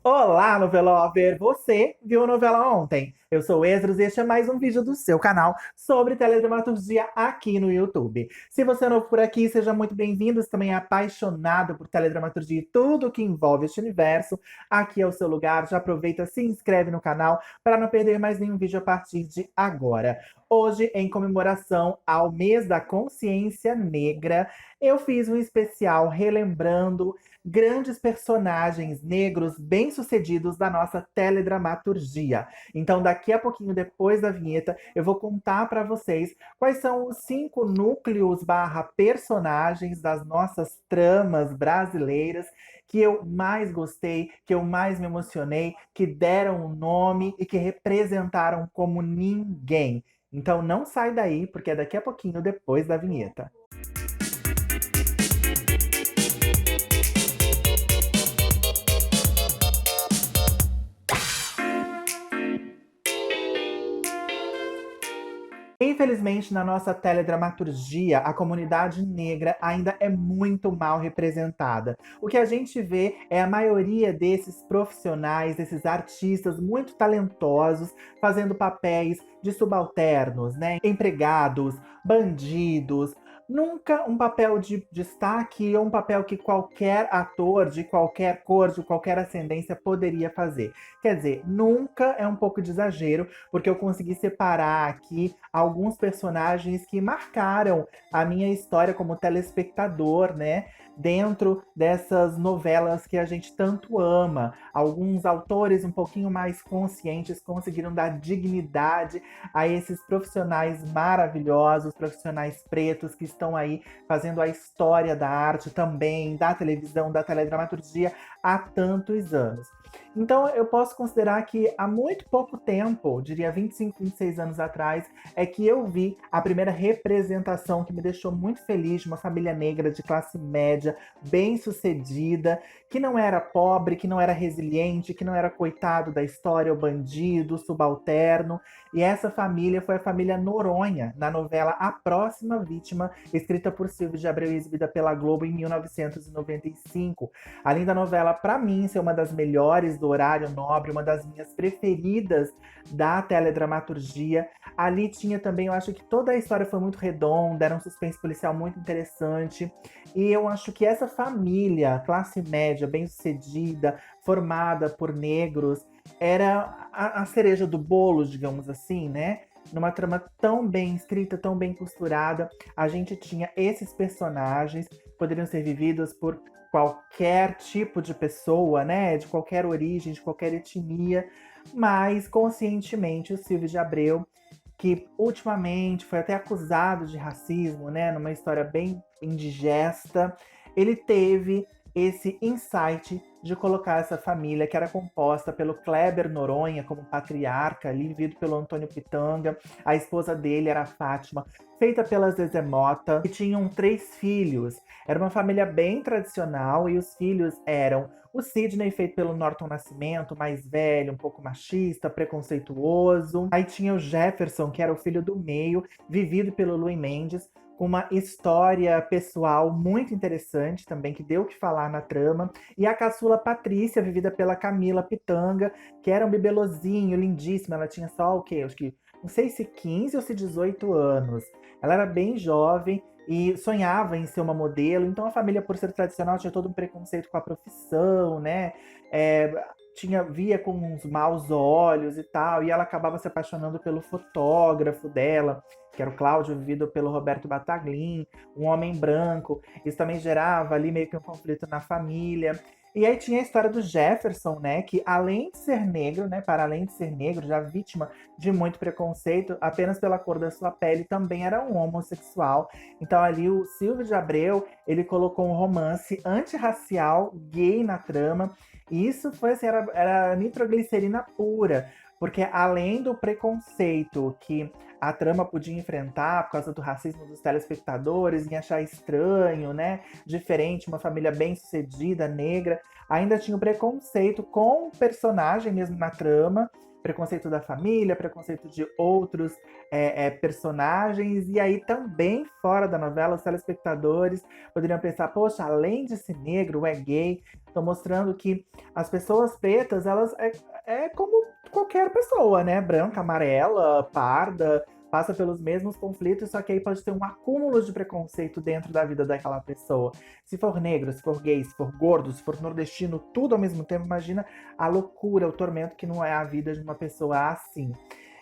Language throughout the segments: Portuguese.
Olá, novelover! Você viu a novela ontem? Eu sou o Esdras e este é mais um vídeo do seu canal sobre teledramaturgia aqui no YouTube. Se você é novo por aqui, seja muito bem-vindo. Se também é apaixonado por teledramaturgia e tudo que envolve este universo, aqui é o seu lugar. Já aproveita, se inscreve no canal para não perder mais nenhum vídeo a partir de agora. Hoje, em comemoração ao mês da consciência negra, eu fiz um especial relembrando grandes personagens negros bem-sucedidos da nossa teledramaturgia. Então, daqui a pouquinho, depois da vinheta, eu vou contar para vocês quais são os 5 núcleos barra personagens das nossas tramas brasileiras que eu mais gostei, que eu mais me emocionei, que deram um nome e que representaram como ninguém. Então não sai daí, porque é daqui a pouquinho, depois da vinheta. Infelizmente, na nossa teledramaturgia, a comunidade negra ainda é muito mal representada. O que a gente vê é a maioria desses profissionais, desses artistas muito talentosos, fazendo papéis de subalternos, né? Empregados, bandidos. Nunca um papel de destaque ou um papel que qualquer ator de qualquer cor, de qualquer ascendência poderia fazer. Quer dizer, nunca é um pouco de exagero, porque eu consegui separar aqui alguns personagens que marcaram a minha história como telespectador, né? Dentro dessas novelas que a gente tanto ama. Alguns autores um pouquinho mais conscientes conseguiram dar dignidade a esses profissionais maravilhosos, profissionais pretos que estão aí fazendo a história da arte também, da televisão, da teledramaturgia há tantos anos. Então eu posso considerar que há muito pouco tempo, diria 25, 26 anos atrás, é que eu vi a primeira representação que me deixou muito feliz de uma família negra de classe média, bem-sucedida, que não era pobre, que não era resiliente, que não era coitado da história, o bandido, o subalterno. E essa família foi a família Noronha, na novela A Próxima Vítima, escrita por Silvio de Abreu e exibida pela Globo em 1995. Além da novela, para mim, ser uma das melhores do horário nobre, uma das minhas preferidas da teledramaturgia. Ali tinha também, eu acho que toda a história foi muito redonda, era um suspense policial muito interessante. E eu acho que essa família, classe média, bem-sucedida, formada por negros, era a cereja do bolo, digamos assim, né? Numa trama tão bem escrita, tão bem costurada, a gente tinha esses personagens que poderiam ser vividos por qualquer tipo de pessoa, né? De qualquer origem, de qualquer etnia, mas conscientemente o Silvio de Abreu, que ultimamente foi até acusado de racismo, né? Numa história bem indigesta, ele teve esse insight de colocar essa família, que era composta pelo Kleber Noronha como patriarca, ali, vivido pelo Antônio Pitanga. A esposa dele era a Fátima, feita pela Zezé Mota, e tinham 3 filhos. Era uma família bem tradicional, e os filhos eram o Sidney, feito pelo Norton Nascimento, mais velho, um pouco machista, preconceituoso. Aí tinha o Jefferson, que era o filho do meio, vivido pelo Luiz Mendes, com uma história pessoal muito interessante também, que deu o que falar na trama. E a caçula Patrícia, vivida pela Camila Pitanga, que era um bibelozinho, lindíssima. Ela tinha só o quê? Acho que não sei se 15 ou se 18 anos. Ela era bem jovem e sonhava em ser uma modelo. Então a família, por ser tradicional, tinha todo um preconceito com a profissão, né? É, via com uns maus olhos e tal, e ela acabava se apaixonando pelo fotógrafo dela, que era o Cláudio, vivido pelo Roberto Bataglin, um homem branco. Isso também gerava ali meio que um conflito na família. E aí tinha a história do Jefferson, né, que além de ser negro, né, para além de ser negro, já vítima de muito preconceito, apenas pela cor da sua pele, também era um homossexual. Então ali o Silvio de Abreu, ele colocou um romance antirracial gay na trama, e isso foi assim, era nitroglicerina pura, porque além do preconceito que a trama podia enfrentar por causa do racismo dos telespectadores, em achar estranho, né? Diferente, uma família bem-sucedida, negra, ainda tinha o preconceito com o personagem mesmo na trama, preconceito da família, preconceito de outros personagens. E aí também, fora da novela, os telespectadores poderiam pensar, poxa, além de ser negro, é gay. Estão mostrando que as pessoas pretas, elas é como qualquer pessoa, né? Branca, amarela, parda, passa pelos mesmos conflitos, só que aí pode ter um acúmulo de preconceito dentro da vida daquela pessoa. Se for negro, se for gay, se for gordo, se for nordestino, tudo ao mesmo tempo, imagina a loucura, o tormento que não é a vida de uma pessoa assim.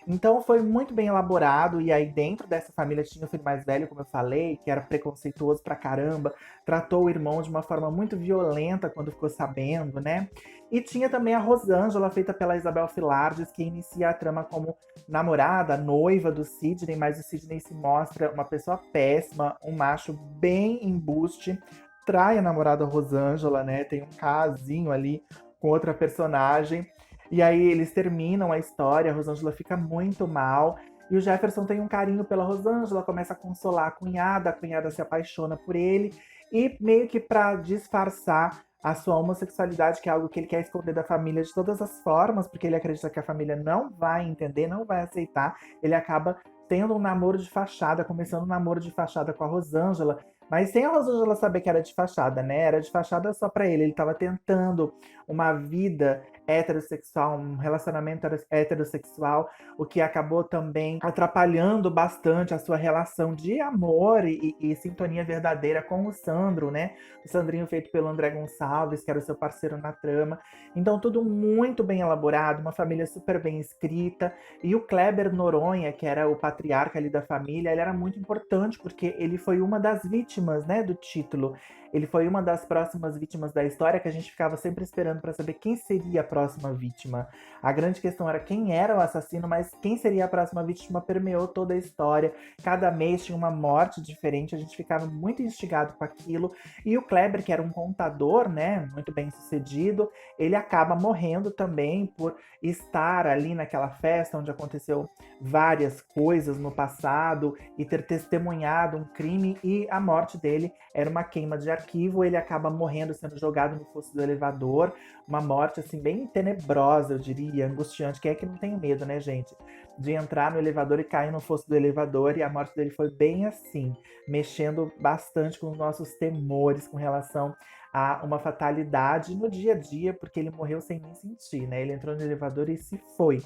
Então foi muito bem elaborado, e aí dentro dessa família tinha o filho mais velho, como eu falei, que era preconceituoso pra caramba, tratou o irmão de uma forma muito violenta quando ficou sabendo, né? E tinha também a Rosângela, feita pela Isabel Filardes, que inicia a trama como namorada, noiva do Sidney, mas o Sidney se mostra uma pessoa péssima, um macho bem embuste, trai a namorada Rosângela, né? Tem um casinho ali com outra personagem. E aí eles terminam a história, a Rosângela fica muito mal. E o Jefferson tem um carinho pela Rosângela, começa a consolar a cunhada se apaixona por ele. E meio que para disfarçar a sua homossexualidade, que é algo que ele quer esconder da família de todas as formas, porque ele acredita que a família não vai entender, não vai aceitar, ele acaba tendo um namoro de fachada, começando um namoro de fachada com a Rosângela, mas sem a Rosângela saber que era de fachada, né? Era de fachada só pra ele. Ele tava tentando uma vida heterossexual, um relacionamento heterossexual, o que acabou também atrapalhando bastante a sua relação de amor e sintonia verdadeira com o Sandro, né? O Sandrinho feito pelo André Gonçalves, que era o seu parceiro na trama. Então, tudo muito bem elaborado, uma família super bem escrita. E o Kleber Noronha, que era o patriarca ali da família, ele era muito importante, porque ele foi uma das vítimas, né, do título. Ele foi uma das próximas vítimas da história, que a gente ficava sempre esperando para saber quem seria a próxima vítima. A grande questão era quem era o assassino, mas quem seria a próxima vítima permeou toda a história. Cada mês tinha uma morte diferente, a gente ficava muito instigado com aquilo. E o Kleber, que era um contador, né, muito bem sucedido, ele acaba morrendo também por estar ali naquela festa onde aconteceu várias coisas no passado e ter testemunhado um crime, e a morte dele era uma queima de arquivo. Ele acaba morrendo, sendo jogado no fosso do elevador, uma morte assim bem tenebrosa, eu diria, angustiante. Quem é que não tem medo, né, gente, de entrar no elevador e cair no fosso do elevador? E a morte dele foi bem assim, mexendo bastante com os nossos temores com relação a uma fatalidade no dia a dia, porque ele morreu sem nem sentir, né? Ele entrou no elevador e se foi.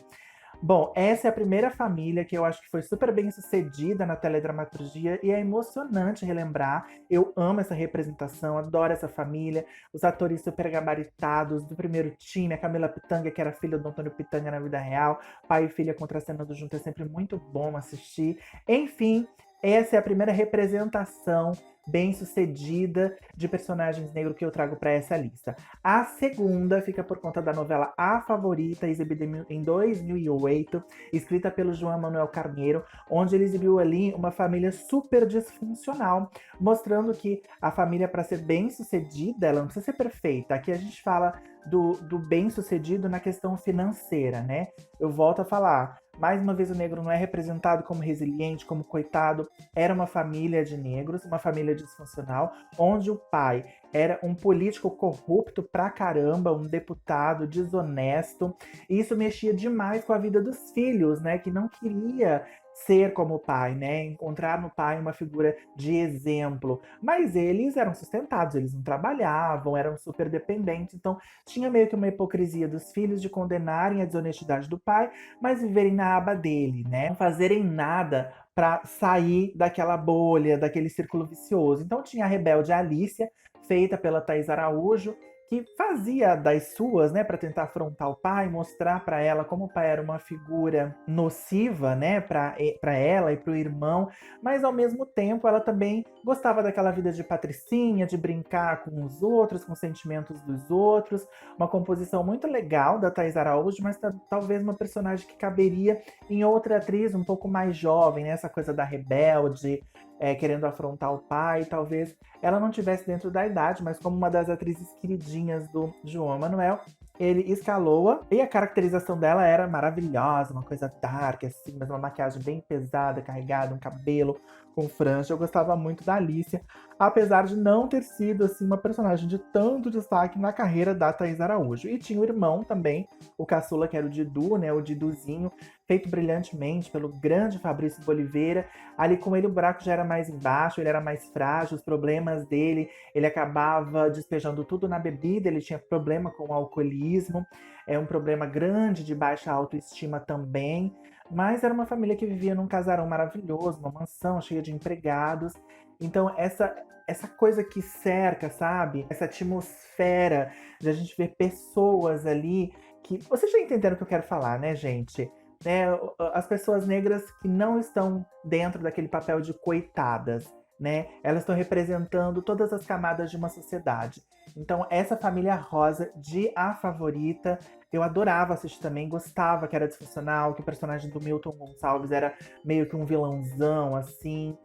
Bom, essa é a primeira família que eu acho que foi super bem sucedida na teledramaturgia, e é emocionante relembrar. Eu amo essa representação, adoro essa família, os atores super gabaritados do primeiro time, a Camila Pitanga, que era filha do Antônio Pitanga na vida real, pai e filha contracenando junto, é sempre muito bom assistir. Enfim, essa é a primeira representação bem sucedida de personagens negros que eu trago para essa lista. A segunda fica por conta da novela A Favorita, exibida em 2008, escrita pelo João Manuel Carneiro, onde ele exibiu ali uma família super disfuncional, mostrando que a família, para ser bem sucedida, ela não precisa ser perfeita. Aqui a gente fala do bem sucedido na questão financeira, né? Eu volto a falar. Mais uma vez, o negro não é representado como resiliente, como coitado. Era uma família de negros, uma família disfuncional, onde o pai era um político corrupto pra caramba, um deputado desonesto. E isso mexia demais com a vida dos filhos, né? Que não queria ser como o pai, né? Encontrar no pai uma figura de exemplo. Mas eles eram sustentados, eles não trabalhavam, eram super dependentes. Então tinha meio que uma hipocrisia dos filhos de condenarem a desonestidade do pai, mas viverem na aba dele, né? Não fazerem nada para sair daquela bolha, daquele círculo vicioso. Então tinha a rebelde Alicia, feita pela Thaís Araújo, que fazia das suas, né, para tentar afrontar o pai, mostrar para ela como o pai era uma figura nociva, né, para ela e para o irmão, mas ao mesmo tempo ela também gostava daquela vida de patricinha, de brincar com os outros, com os sentimentos dos outros, uma composição muito legal da Thaís Araújo, mas talvez uma personagem que caberia em outra atriz um pouco mais jovem, né, essa coisa da rebelde, querendo afrontar o pai. Talvez ela não tivesse dentro da idade, mas como uma das atrizes queridinhas do João Manuel, ele escalou e a caracterização dela era maravilhosa, uma coisa dark, assim, mas uma maquiagem bem pesada, carregada, um cabelo com franja. Eu gostava muito da Alicia, apesar de não ter sido assim uma personagem de tanto destaque na carreira da Thaís Araújo. E tinha o irmão também, o caçula, que era o Didu, né, o Diduzinho, feito brilhantemente pelo grande Fabrício Boliveira. Ali com ele o buraco já era mais embaixo, ele era mais frágil, os problemas dele, ele acabava despejando tudo na bebida, ele tinha problema com o alcoolismo, é um problema grande de baixa autoestima também. Mas era uma família que vivia num casarão maravilhoso, uma mansão cheia de empregados. Então, essa coisa que cerca, sabe? Essa atmosfera de a gente ver pessoas ali que. Vocês já entenderam o que eu quero falar, né, gente? Né, as pessoas negras que não estão dentro daquele papel de coitadas, né? Elas estão representando todas as camadas de uma sociedade. Então, essa família rosa de A Favorita, eu adorava assistir também, gostava que era disfuncional, que o personagem do Milton Gonçalves era meio que um vilãozão, assim.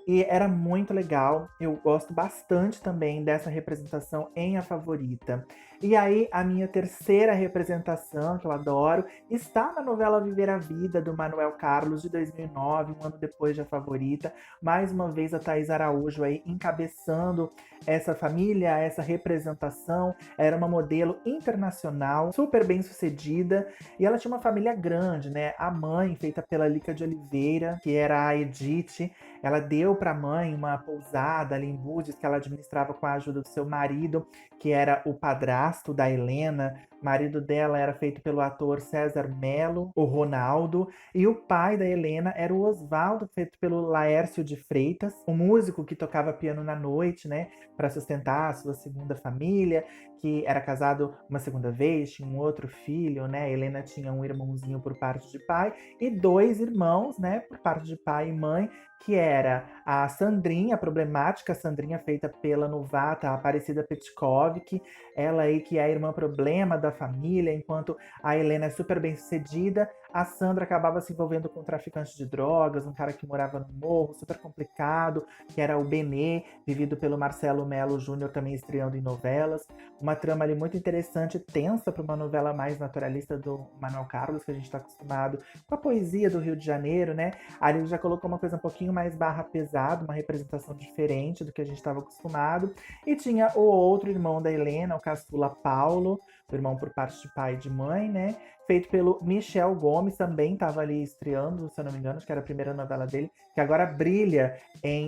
E era muito legal. Eu gosto bastante também dessa representação em A Favorita. E aí, a minha terceira representação, que eu adoro, está na novela Viver a Vida, do Manuel Carlos, de 2009, um ano depois de A Favorita. Mais uma vez, a Thaís Araújo aí encabeçando essa família, essa representação. Era uma modelo internacional, super bem sucedida. E ela tinha uma família grande, né? A mãe, feita pela Lica de Oliveira, que era a Edith, ela deu para a mãe uma pousada ali em Búzios, que ela administrava com a ajuda do seu marido, que era o padrasto da Helena. O marido dela era feito pelo ator César Melo, o Ronaldo. E o pai da Helena era o Osvaldo, feito pelo Laércio de Freitas, um músico que tocava piano na noite, né, para sustentar a sua segunda família, que era casado uma segunda vez, tinha um outro filho, né? A Helena tinha um irmãozinho por parte de pai e dois irmãos, né, por parte de pai e mãe, que era a Sandrinha, a problemática Sandrinha, feita pela novata Aparecida Petkovic, ela aí que é a irmã problema da família, enquanto a Helena é super bem sucedida, a Sandra acabava se envolvendo com um traficante de drogas, um cara que morava no morro, super complicado, que era o Benê, vivido pelo Marcelo Melo Júnior, também estreando em novelas. Uma trama ali muito interessante, tensa para uma novela mais naturalista do Manuel Carlos, que a gente está acostumado com a poesia do Rio de Janeiro, né? Ali ele já colocou uma coisa um pouquinho mais barra pesada, uma representação diferente do que a gente estava acostumado. E tinha o outro irmão da Helena, o caçula Paulo, o irmão por parte de pai e de mãe, né? Feito pelo Michel Gomes, também estava ali estreando, se eu não me engano, acho que era a primeira novela dele, que agora brilha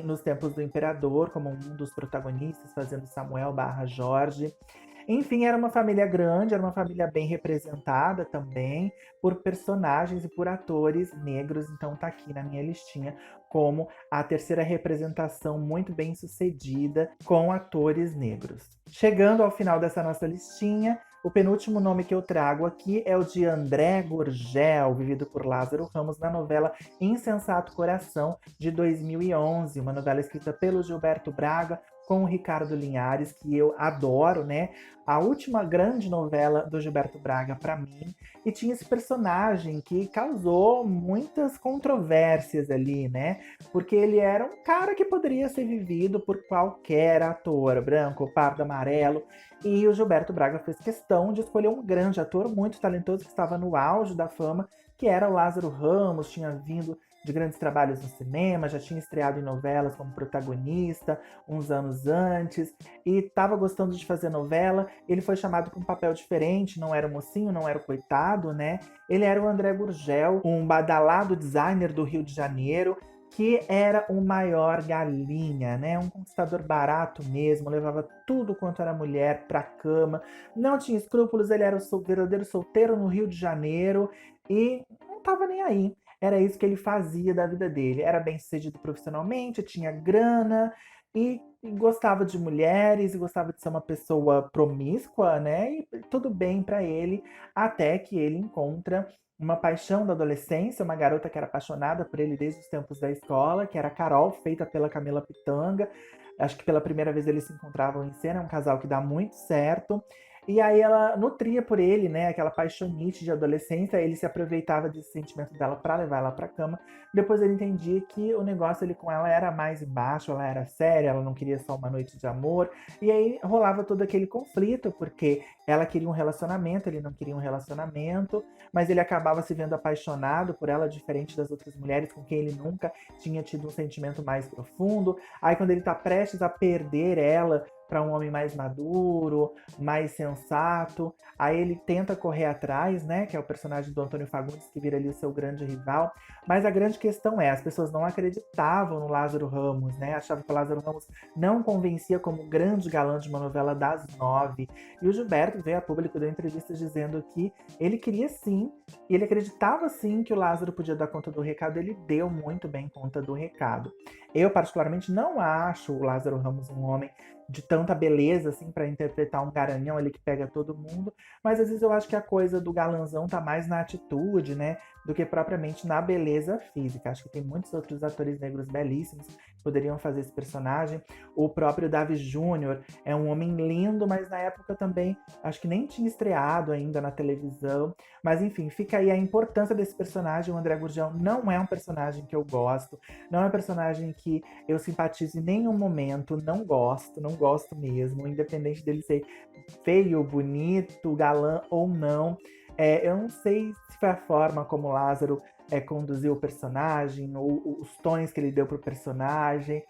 Nos Tempos do Imperador, como um dos protagonistas, fazendo Samuel barra Jorge. Enfim, era uma família grande, era uma família bem representada também por personagens e por atores negros, então tá aqui na minha listinha como a terceira representação muito bem sucedida com atores negros. Chegando ao final dessa nossa listinha, o penúltimo nome que eu trago aqui é o de André Gurgel, vivido por Lázaro Ramos na novela Insensato Coração, de 2011, uma novela escrita pelo Gilberto Braga, com o Ricardo Linhares, que eu adoro, né? A última grande novela do Gilberto Braga para mim. E tinha esse personagem que causou muitas controvérsias ali, né? Porque ele era um cara que poderia ser vivido por qualquer ator, branco, pardo, amarelo. E o Gilberto Braga fez questão de escolher um grande ator, muito talentoso, que estava no auge da fama, que era o Lázaro Ramos, tinha vindo de grandes trabalhos no cinema, já tinha estreado em novelas como protagonista uns anos antes, e estava gostando de fazer novela. Ele foi chamado para um papel diferente, não era o mocinho, não era o coitado, né? Ele era o André Gurgel, um badalado designer do Rio de Janeiro, que era o maior galinha, né? Um conquistador barato mesmo, levava tudo quanto era mulher pra cama, não tinha escrúpulos, ele era o verdadeiro solteiro no Rio de Janeiro e não tava nem aí. Era isso que ele fazia da vida dele. Era bem sucedido profissionalmente, tinha grana e gostava de mulheres, e gostava de ser uma pessoa promíscua, né? E tudo bem pra ele, até que ele encontra uma paixão da adolescência, uma garota que era apaixonada por ele desde os tempos da escola, que era a Carol, feita pela Camila Pitanga. Acho que pela primeira vez eles se encontravam em cena, é um casal que dá muito certo. E aí ela nutria por ele, né, aquela paixonite de adolescência, ele se aproveitava desse sentimento dela para levar ela pra cama. Depois ele entendia que o negócio ali com ela era mais embaixo, ela era séria, ela não queria só uma noite de amor. E aí rolava todo aquele conflito, porque ela queria um relacionamento, ele não queria um relacionamento, mas ele acabava se vendo apaixonado por ela, diferente das outras mulheres com quem ele nunca tinha tido um sentimento mais profundo. Aí quando ele tá prestes a perder ela para um homem mais maduro, mais sensato, aí ele tenta correr atrás, né, que é o personagem do Antônio Fagundes, que vira ali o seu grande rival. Mas a grande questão é, as pessoas não acreditavam no Lázaro Ramos, né, achavam que o Lázaro Ramos não convencia como grande galã de uma novela das 9. E o Gilberto veio a público, deu entrevistas dizendo que ele queria sim, e ele acreditava sim que o Lázaro podia dar conta do recado, ele deu muito bem conta do recado. Eu, particularmente, não acho o Lázaro Ramos um homem de tanta beleza, assim, para interpretar um garanhão ali que pega todo mundo, mas às vezes eu acho que a coisa do galanzão tá mais na atitude, né, do que propriamente na beleza física. Acho que tem muitos outros atores negros belíssimos que poderiam fazer esse personagem. O próprio Davi Júnior é um homem lindo, mas na época também acho que nem tinha estreado ainda na televisão. Mas enfim, fica aí a importância desse personagem. O André Gurgel não é um personagem que eu gosto, não é um personagem que eu simpatizo em nenhum momento, não gosto mesmo, independente dele ser feio, bonito, galã ou não. Eu não sei se foi a forma como Lázaro conduziu o personagem, ou os tons que ele deu pro personagem,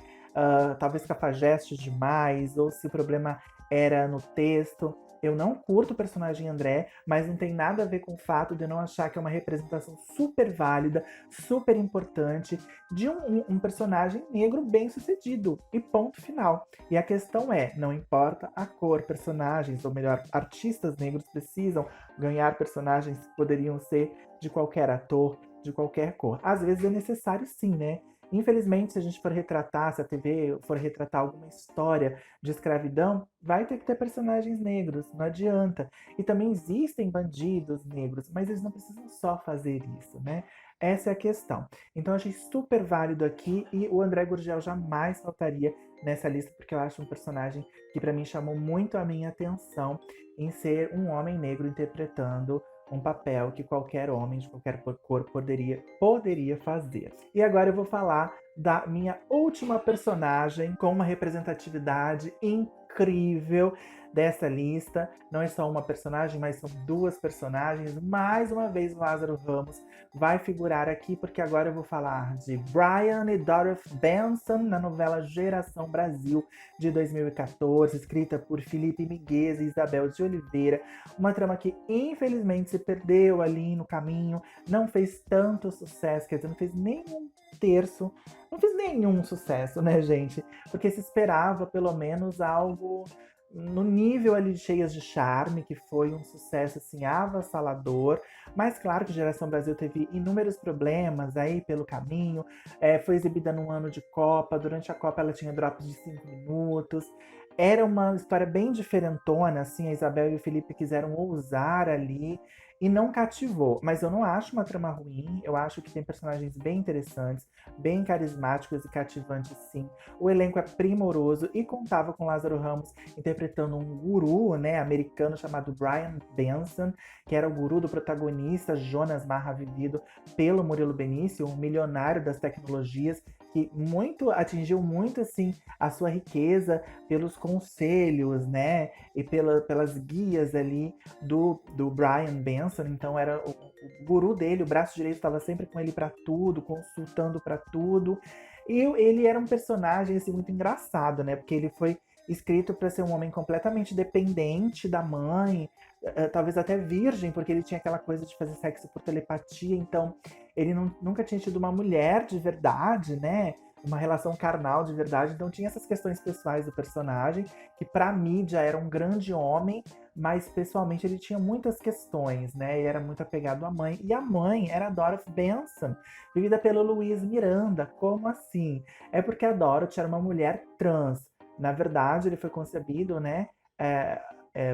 talvez cafajeste demais, ou se o problema era no texto. Eu não curto o personagem André, mas não tem nada a ver com o fato de eu não achar que é uma representação super válida, super importante de um personagem negro bem sucedido. E ponto final. E a questão é, não importa a cor, personagens, ou melhor, artistas negros precisam ganhar personagens que poderiam ser de qualquer ator, de qualquer cor. Às vezes é necessário sim, né? Infelizmente, se a gente for retratar, se a TV for retratar alguma história de escravidão, vai ter que ter personagens negros, não adianta. E também existem bandidos negros, mas eles não precisam só fazer isso, né? Essa é a questão. Então, eu achei super válido aqui e o André Gurgel jamais faltaria nessa lista, porque eu acho um personagem que para mim chamou muito a minha atenção em ser um homem negro interpretando um papel que qualquer homem de qualquer cor poderia fazer. E agora eu vou falar da minha última personagem com uma representatividade incrível dessa lista. Não é só uma personagem, mas são duas personagens. Mais uma vez, o Lázaro Ramos vai figurar aqui, porque agora eu vou falar de Brian e Dorothy Benson na novela Geração Brasil, de 2014, escrita por Felipe Miguez e Isabel de Oliveira. Uma trama que, infelizmente, se perdeu ali no caminho, não fez tanto sucesso, quer dizer, não fez nenhum terço, não fez nenhum sucesso, né, gente? Porque se esperava, pelo menos, algo no nível ali de Cheias de Charme, que foi um sucesso assim avassalador, mas claro que Geração Brasil teve inúmeros problemas aí pelo caminho, foi exibida num ano de Copa, durante a Copa ela tinha drops de 5 minutos, era uma história bem diferentona, assim, a Isabel e o Felipe quiseram ousar ali, e não cativou, mas eu não acho uma trama ruim, eu acho que tem personagens bem interessantes, bem carismáticos e cativantes sim. O elenco é primoroso e contava com Lázaro Ramos interpretando um guru, né, americano chamado Brian Benson, que era o guru do protagonista Jonas Marra, vivido pelo Murilo Benício, um milionário das tecnologias que atingiu muito assim a sua riqueza pelos conselhos, né, e pelas guias ali do Brian Benson. Então era o guru dele, o braço direito estava sempre com ele para tudo, consultando para tudo. E ele era um personagem assim, muito engraçado, né? Porque ele foi escrito para ser um homem completamente dependente da mãe, talvez até virgem, porque ele tinha aquela coisa de fazer sexo por telepatia. Então, ele nunca tinha tido uma mulher de verdade, né? Uma relação carnal de verdade. Então, tinha essas questões pessoais do personagem, que para mídia era um grande homem, mas pessoalmente ele tinha muitas questões, né? E era muito apegado à mãe. E a mãe era a Dorothy Benson, vivida pelo Luiz Miranda. Como assim? É porque a Dorothy era uma mulher trans. Na verdade, ele foi concebido, né?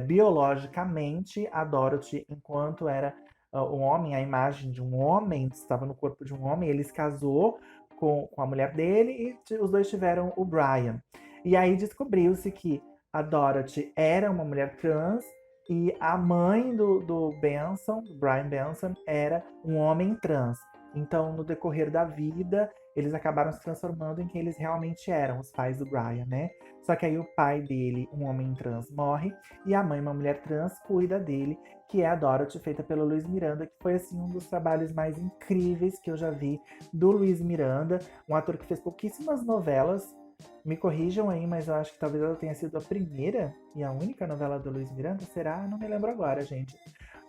Biologicamente, a Dorothy, enquanto era um homem, a imagem de um homem, estava no corpo de um homem, ele se casou com a mulher dele e os dois tiveram o Brian. E aí descobriu-se que a Dorothy era uma mulher trans E a mãe do Benson, do Brian Benson, era um homem trans. Então, no decorrer da vida, eles acabaram se transformando em quem eles realmente eram, os pais do Brian, né? Só que aí o pai dele, um homem trans, morre e a mãe, uma mulher trans, cuida dele, que é a Dorothy, feita pelo Luiz Miranda, que foi assim um dos trabalhos mais incríveis que eu já vi do Luiz Miranda, um ator que fez pouquíssimas novelas. Me corrijam aí, mas eu acho que talvez ela tenha sido a primeira e a única novela do Luiz Miranda, será? Não me lembro agora, gente.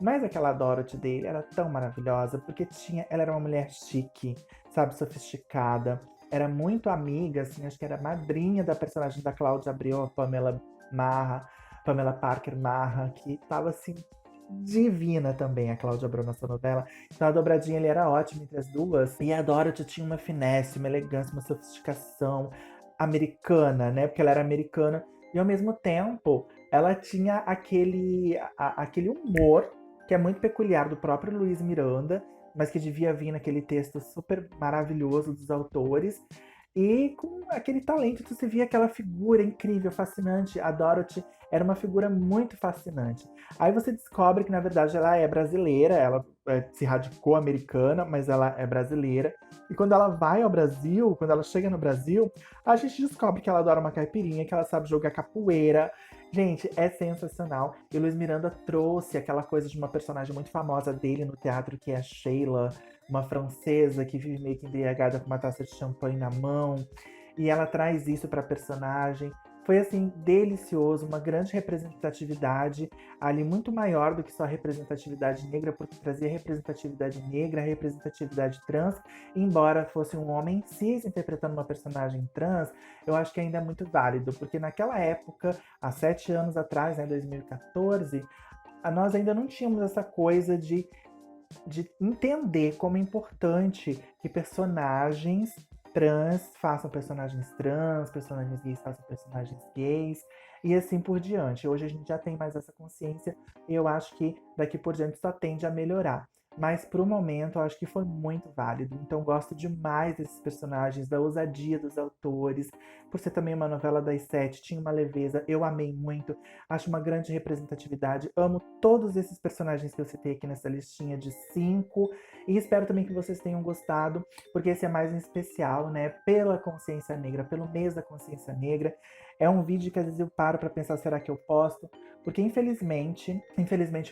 Mas aquela Dorothy dele era tão maravilhosa, porque ela era uma mulher chique, sabe, sofisticada, era muito amiga, assim, acho que era madrinha da personagem da Cláudia Abreu, a Pamela Parker Marra, que tava assim divina também a Cláudia Abreu nessa novela. Então a dobradinha ele era ótima entre as duas. E a Dorothy tinha uma finesse, uma elegância, uma sofisticação americana, né? Porque ela era americana. E ao mesmo tempo, ela tinha aquele humor que é muito peculiar do próprio Luiz Miranda, mas que devia vir naquele texto super maravilhoso dos autores. E com aquele talento, você via aquela figura incrível, fascinante. A Dorothy era uma figura muito fascinante. Aí você descobre que, na verdade, ela é brasileira, ela se radicou americana, mas ela é brasileira. E quando ela vai ao Brasil, quando ela chega no Brasil, a gente descobre que ela adora uma caipirinha, que ela sabe jogar capoeira. Gente, é sensacional. E o Luiz Miranda trouxe aquela coisa de uma personagem muito famosa dele no teatro, que é a Sheila, uma francesa que vive meio que embriagada com uma taça de champanhe na mão. E ela traz isso para a personagem. Foi assim, delicioso, uma grande representatividade, ali muito maior do que só a representatividade negra, porque trazia representatividade negra, representatividade trans, embora fosse um homem cis interpretando uma personagem trans, eu acho que ainda é muito válido, porque naquela época, há 7 anos atrás, né, 2014, nós ainda não tínhamos essa coisa de entender como é importante que personagens trans façam personagens trans, personagens gays façam personagens gays, e assim por diante. Hoje a gente já tem mais essa consciência e eu acho que daqui por diante só tende a melhorar. Mas pro momento eu acho que foi muito válido. Então gosto demais desses personagens, da ousadia dos autores. Por ser também uma novela das 7, tinha uma leveza, eu amei muito. Acho uma grande representatividade. Amo todos esses personagens que eu citei aqui nessa listinha de 5. E espero também que vocês tenham gostado, porque esse é mais um especial, né? Pela consciência negra, pelo mês da consciência negra. É um vídeo que às vezes eu paro pra pensar, será que eu posto? Porque infelizmente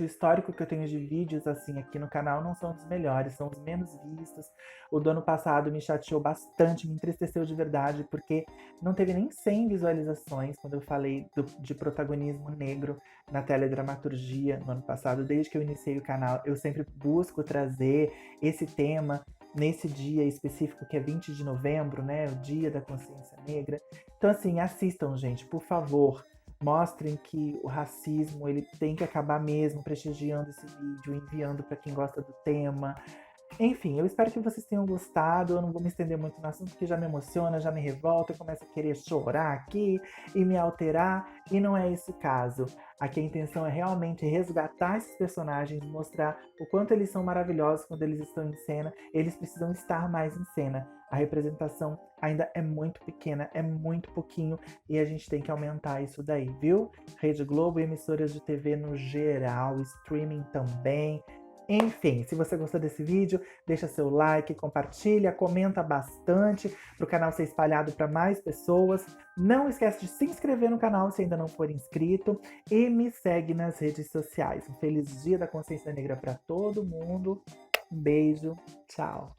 o histórico que eu tenho de vídeos assim aqui no canal não são dos melhores, são os menos vistos. O do ano passado me chateou bastante, me entristeceu de verdade, porque não teve nem 100 visualizações quando eu falei de protagonismo negro na teledramaturgia no ano passado. Desde que eu iniciei o canal, eu sempre busco trazer esse tema nesse dia específico que é 20 de novembro, né, o Dia da Consciência Negra. Então assim, assistam, gente, por favor. Mostrem que o racismo ele tem que acabar mesmo, prestigiando esse vídeo, enviando para quem gosta do tema. Enfim, eu espero que vocês tenham gostado. Eu não vou me estender muito no assunto, porque já me emociona, já me revolta, eu começo a querer chorar aqui e me alterar. E não é esse o caso. Aqui a intenção é realmente resgatar esses personagens, mostrar o quanto eles são maravilhosos quando eles estão em cena. Eles precisam estar mais em cena. A representação ainda é muito pequena, é muito pouquinho, e a gente tem que aumentar isso daí, viu? Rede Globo e emissoras de TV no geral, streaming também. Enfim, se você gostou desse vídeo, deixa seu like, compartilha, comenta bastante para o canal ser espalhado para mais pessoas. Não esquece de se inscrever no canal se ainda não for inscrito e me segue nas redes sociais. Um feliz Dia da Consciência Negra para todo mundo. Um beijo, tchau.